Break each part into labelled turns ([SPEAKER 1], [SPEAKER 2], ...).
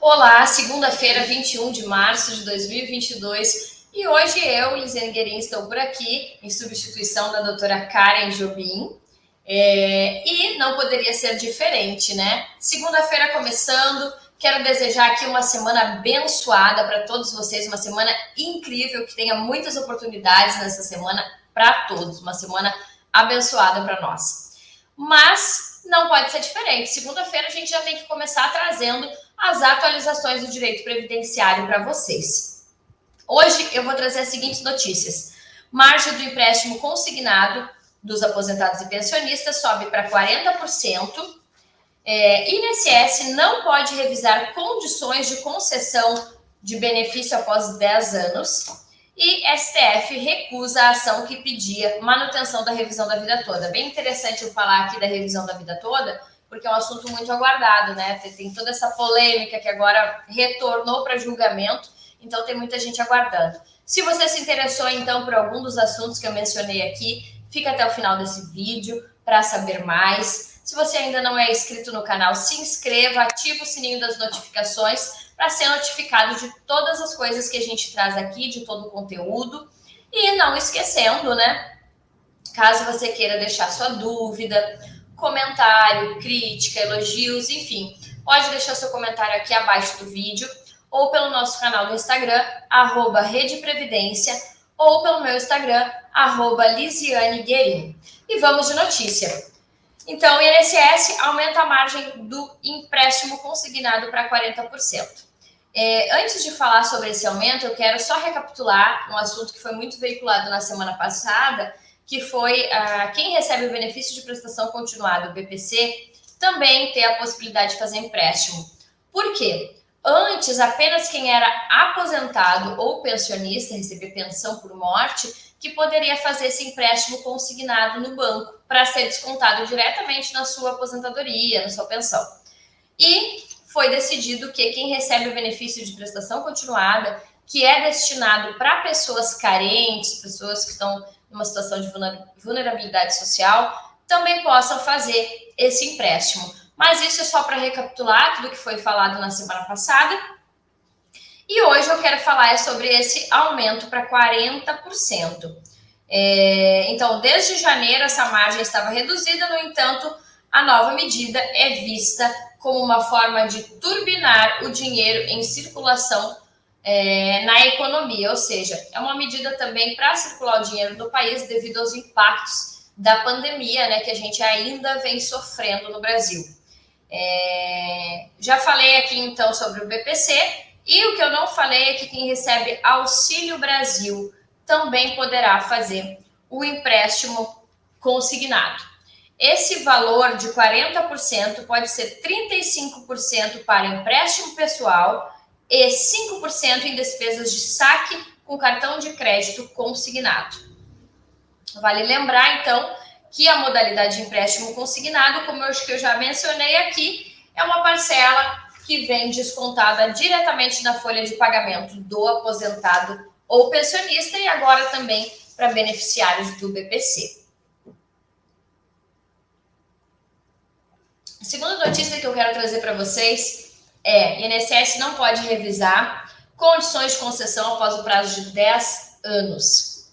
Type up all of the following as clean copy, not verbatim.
[SPEAKER 1] Olá, segunda-feira, 21 de março de 2022, e hoje eu, Lisiane Guerin, estou por aqui em substituição da doutora Karen Jobim, e não poderia ser diferente, né? Segunda-feira começando, quero desejar aqui uma semana abençoada para todos vocês, uma semana incrível, que tenha muitas oportunidades nessa semana para todos, uma semana abençoada para nós. Mas não pode ser diferente. Segunda-feira a gente já tem que começar trazendo as atualizações do direito previdenciário para vocês. Hoje eu vou trazer as seguintes notícias. Margem do empréstimo consignado dos aposentados e pensionistas sobe para 40%. INSS não pode revisar condições de concessão de benefício após 10 anos. E STF recusa a ação que pedia manutenção da revisão da vida toda. Bem interessante eu falar aqui da revisão da vida toda, porque é um assunto muito aguardado, né? Tem toda essa polêmica que agora retornou para julgamento, então tem muita gente aguardando. Se você se interessou, então, por algum dos assuntos que eu mencionei aqui, fica até o final desse vídeo para saber mais. Se você ainda não é inscrito no canal, se inscreva, ativa o sininho das notificações para ser notificado de todas as coisas que a gente traz aqui, de todo o conteúdo. E não esquecendo, né? Caso você queira deixar sua dúvida, comentário, crítica, elogios, enfim, pode deixar seu comentário aqui abaixo do vídeo ou pelo nosso canal do Instagram, @redeprevidência, ou pelo meu Instagram, @Lisiane Guerin. E vamos de notícia. Então, o INSS aumenta a margem do empréstimo consignado para 40%. Antes de falar sobre esse aumento, eu quero só recapitular um assunto que foi muito veiculado na semana passada, que foi quem recebe o benefício de prestação continuada, o BPC, também ter a possibilidade de fazer empréstimo. Por quê? Antes, apenas quem era aposentado ou pensionista, recebia pensão por morte, que poderia fazer esse empréstimo consignado no banco para ser descontado diretamente na sua aposentadoria, na sua pensão. E foi decidido que quem recebe o benefício de prestação continuada, que é destinado para pessoas carentes, pessoas que estão numa situação de vulnerabilidade social, também possam fazer esse empréstimo. Mas isso é só para recapitular tudo que foi falado na semana passada. E hoje eu quero falar sobre esse aumento para 40%. Então, desde janeiro, essa margem estava reduzida, no entanto, a nova medida é vista como uma forma de turbinar o dinheiro em circulação na economia, ou seja, é uma medida também para circular o dinheiro no país devido aos impactos da pandemia, né, que a gente ainda vem sofrendo no Brasil. Já falei aqui então sobre o BPC, e o que eu não falei é que quem recebe Auxílio Brasil também poderá fazer o empréstimo consignado. Esse valor de 40% pode ser 35% para empréstimo pessoal e 5% em despesas de saque com cartão de crédito consignado. Vale lembrar, então, que a modalidade de empréstimo consignado, como eu já mencionei aqui, é uma parcela que vem descontada diretamente na folha de pagamento do aposentado ou pensionista e agora também para beneficiários do BPC. A segunda notícia que eu quero trazer para vocês é: INSS não pode revisar condições de concessão após o prazo de 10 anos.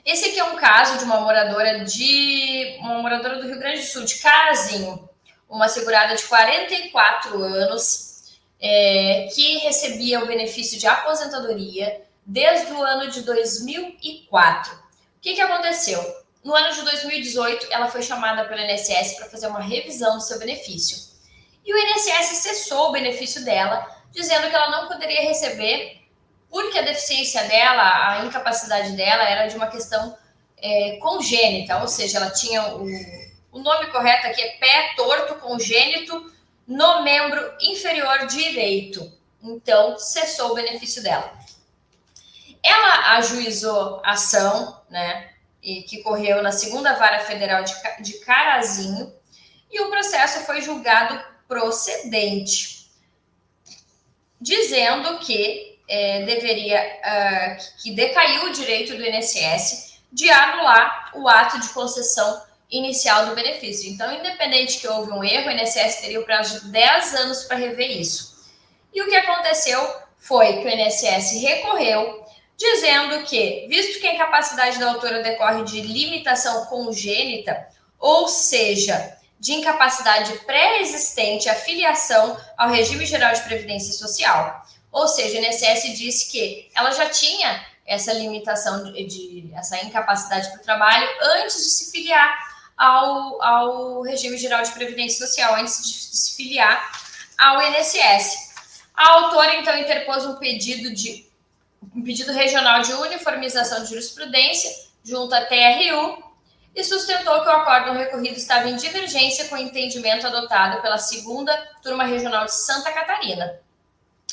[SPEAKER 1] Esse aqui é um caso de uma moradora do Rio Grande do Sul, de Carazinho, uma segurada de 44 anos, que recebia o benefício de aposentadoria desde o ano de 2004. O que aconteceu? No ano de 2018, ela foi chamada pelo INSS para fazer uma revisão do seu benefício. E o INSS cessou o benefício dela, dizendo que ela não poderia receber porque a deficiência dela, a incapacidade dela era de uma questão congênita, ou seja, ela tinha o nome correto aqui é pé torto congênito no membro inferior direito. Então, cessou o benefício dela. Ela ajuizou a ação, né, e que correu na segunda vara federal de Carazinho, e o processo foi julgado procedente, dizendo que que decaiu o direito do INSS de anular o ato de concessão inicial do benefício. Então, independente que houve um erro, o INSS teria o prazo de 10 anos para rever isso. E o que aconteceu foi que o INSS recorreu, dizendo que, visto que a incapacidade da autora decorre de limitação congênita, ou seja, de incapacidade pré-existente à filiação ao regime geral de previdência social. Ou seja, o INSS disse que ela já tinha essa limitação essa incapacidade para o trabalho antes de se filiar ao regime geral de previdência social, antes de se filiar ao INSS. A autora, então, interpôs um pedido regional de uniformização de jurisprudência junto à TRU e sustentou que o acórdão recorrido estava em divergência com o entendimento adotado pela segunda turma regional de Santa Catarina.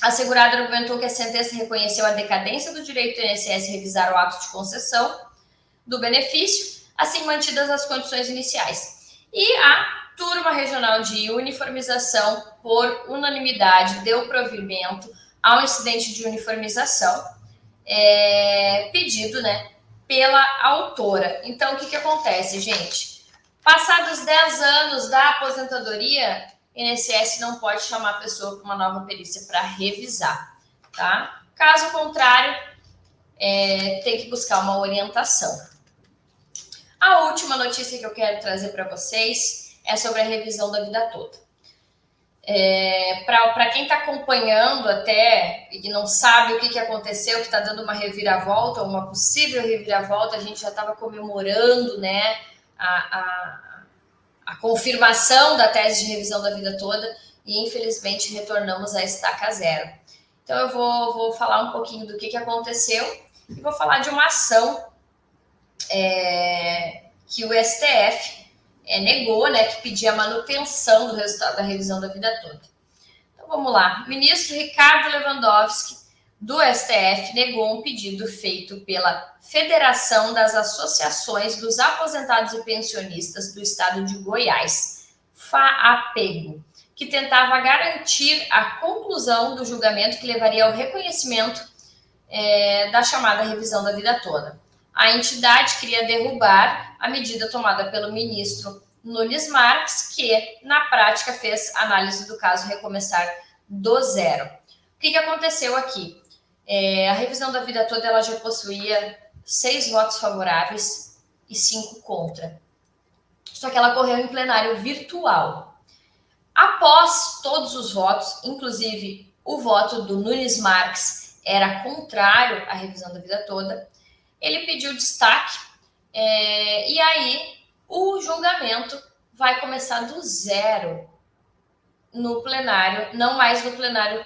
[SPEAKER 1] A segurada argumentou que a sentença reconheceu a decadência do direito do INSS revisar o ato de concessão do benefício, assim mantidas as condições iniciais. E a turma regional de uniformização, por unanimidade, deu provimento ao incidente de uniformização pedido, pela autora. Então, o que acontece, gente? Passados 10 anos da aposentadoria, o INSS não pode chamar a pessoa para uma nova perícia para revisar, tá? Caso contrário, tem que buscar uma orientação. A última notícia que eu quero trazer para vocês é sobre a revisão da vida toda. Para quem está acompanhando até e não sabe o que aconteceu, que está dando uma reviravolta, uma possível reviravolta, a gente já estava comemorando, a confirmação da tese de revisão da vida toda e, infelizmente, retornamos à estaca zero. Então, eu vou falar um pouquinho do que aconteceu e vou falar de uma ação que o STF negou, que pedia a manutenção do resultado da revisão da vida toda. Então, vamos lá. O ministro Ricardo Lewandowski, do STF, negou um pedido feito pela Federação das Associações dos Aposentados e Pensionistas do Estado de Goiás, FAAPEGO, que tentava garantir a conclusão do julgamento que levaria ao reconhecimento da chamada revisão da vida toda. A entidade queria derrubar a medida tomada pelo ministro Nunes Marques, que, na prática, fez análise do caso recomeçar do zero. O que aconteceu aqui? A revisão da vida toda ela já possuía 6 votos favoráveis e 5 contra. Só que ela correu em plenário virtual. Após todos os votos, inclusive o voto do Nunes Marques era contrário à revisão da vida toda, ele pediu destaque e aí o julgamento vai começar do zero no plenário, não mais no plenário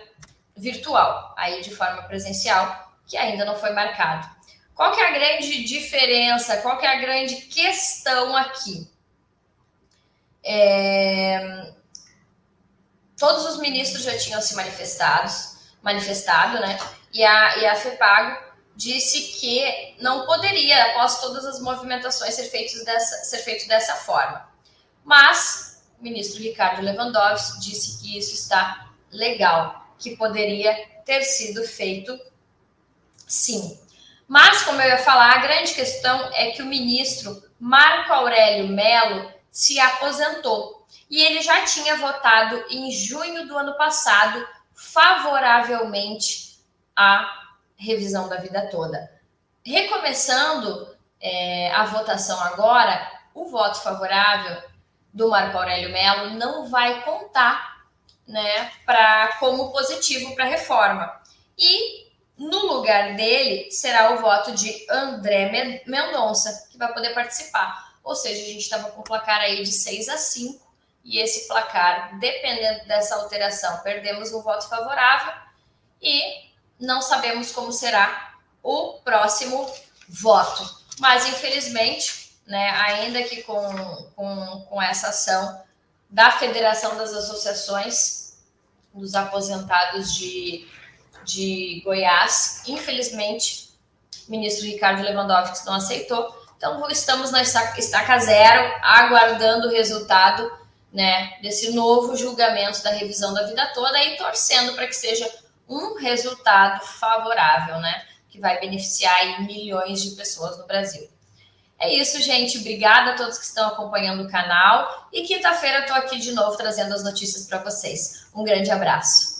[SPEAKER 1] virtual, aí de forma presencial, que ainda não foi marcado. Qual que é a grande diferença? Qual que é a grande questão aqui? Todos os ministros já tinham se manifestado, E a FEPAGO disse que não poderia, após todas as movimentações, ser feito dessa forma. Mas o ministro Ricardo Lewandowski disse que isso está legal, que poderia ter sido feito sim. Mas, como eu ia falar, a grande questão é que o ministro Marco Aurélio Mello se aposentou. E ele já tinha votado em junho do ano passado favoravelmente à revisão da vida toda. Recomeçando a votação agora, o voto favorável do Marco Aurélio Mello não vai contar, como positivo para a reforma. E no lugar dele será o voto de André Mendonça, que vai poder participar. Ou seja, a gente estava com um placar aí de 6-5, e esse placar, dependendo dessa alteração, perdemos um voto favorável e não sabemos como será o próximo voto. Mas, infelizmente, ainda que com essa ação da Federação das Associações dos Aposentados de Goiás, infelizmente, o ministro Ricardo Lewandowski não aceitou. Então, estamos na estaca zero, aguardando o resultado desse novo julgamento da revisão da vida toda e torcendo para que seja um resultado favorável, que vai beneficiar aí milhões de pessoas no Brasil. É isso, gente. Obrigada a todos que estão acompanhando o canal. E quinta-feira eu estou aqui de novo trazendo as notícias para vocês. Um grande abraço.